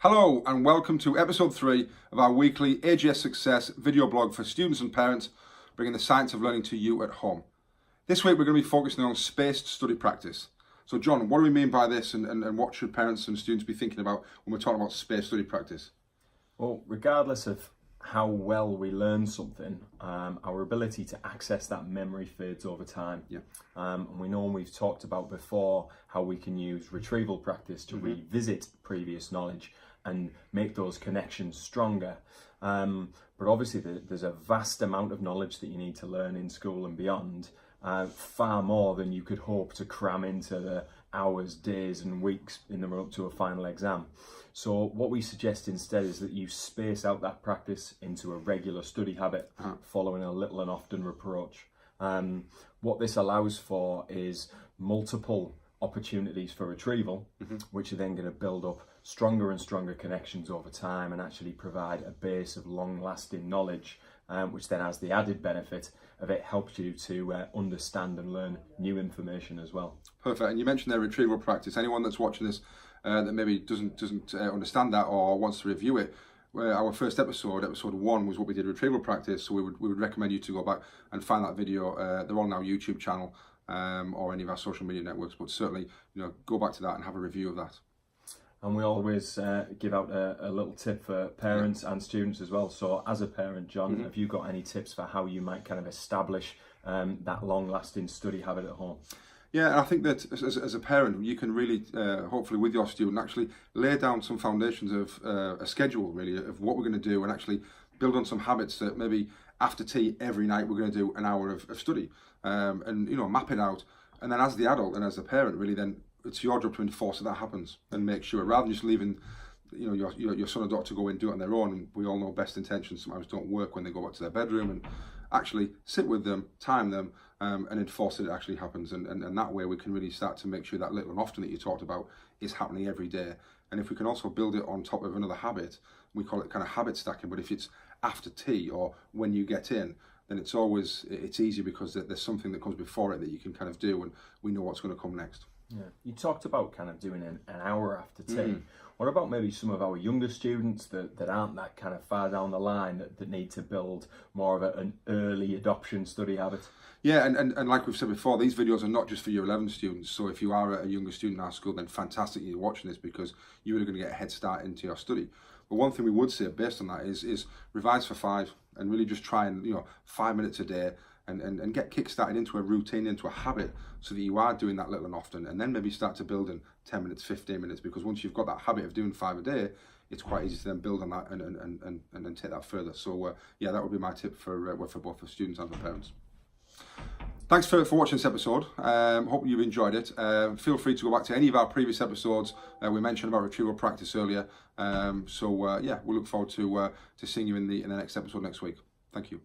Hello and welcome to episode 3 of our weekly AGS Success video blog for students and parents, bringing the science of learning to you at home. This week we're going to be focusing on spaced study practice. So John, what do we mean by this and what should parents and students be thinking about when we're talking about spaced study practice? Well, regardless of how well we learn something, our ability to access that memory fades over time. Yeah. And we know, and we've talked about before, how we can use retrieval practice to revisit previous knowledge and make those connections stronger. But obviously there's a vast amount of knowledge that you need to learn in school and beyond, far more than you could hope to cram into the hours, days and weeks in the run up to a final exam. So what we suggest instead is that you space out that practice into a regular study habit, following a little and often approach. What this allows for is multiple opportunities for retrieval, which are then going to build up stronger and stronger connections over time and actually provide a base of long-lasting knowledge, which then has the added benefit of it helps you to understand and learn new information as well. Perfect. And you mentioned their retrieval practice. Anyone that's watching this that maybe doesn't understand that or wants to review it, our first episode 1, was what we did retrieval practice. So we would recommend you to go back and find that video. They're on our YouTube channel or any of our social media networks, but certainly go back to that and have a review of that. And we always give out a little tip for parents and students as well. So as a parent, John, have you got any tips for how you might kind of establish that long-lasting study habit at home? Yeah, and I think that as a parent, you can really, hopefully with your student, actually lay down some foundations of a schedule, really, of what we're going to do, and actually build on some habits that maybe after tea every night we're going to do an hour of study, and map it out. And then as the adult and as the parent, really, then it's your job to enforce that happens and make sure, rather than just leaving your son or daughter to go and do it on their own. And we all know best intentions sometimes don't work when they go back to their bedroom, and actually sit with them, time them, and enforce that it actually happens. And that way we can really start to make sure that little and often that you talked about is happening every day. And if we can also build it on top of another habit, we call it kind of habit stacking. But if it's after tea or when you get in, then it's easy because there's something that comes before it that you can kind of do, and we know what's going to come next. Yeah, you talked about kind of doing an hour after tea. What about maybe some of our younger students that aren't that kind of far down the line, that need to build more of an early adoption study habit? Yeah, and like we've said before, these videos are not just for year 11 students. So if you are a younger student in our school, then fantastic you're watching this, because you're going to get a head start into your study. But one thing we would say based on that is revise for 5 and really just try and 5 minutes a day. And get kick-started into a routine, into a habit, so that you are doing that little and often, and then maybe start to build in 10 minutes, 15 minutes, because once you've got that habit of doing 5 a day, it's quite easy to then build on that and then take that further. So yeah, that would be my tip for both the students and the parents. Thanks for watching this episode. Hope you've enjoyed it. Feel free to go back to any of our previous episodes. We mentioned about retrieval practice earlier. Yeah, we'll look forward to seeing you in the next episode next week. Thank you.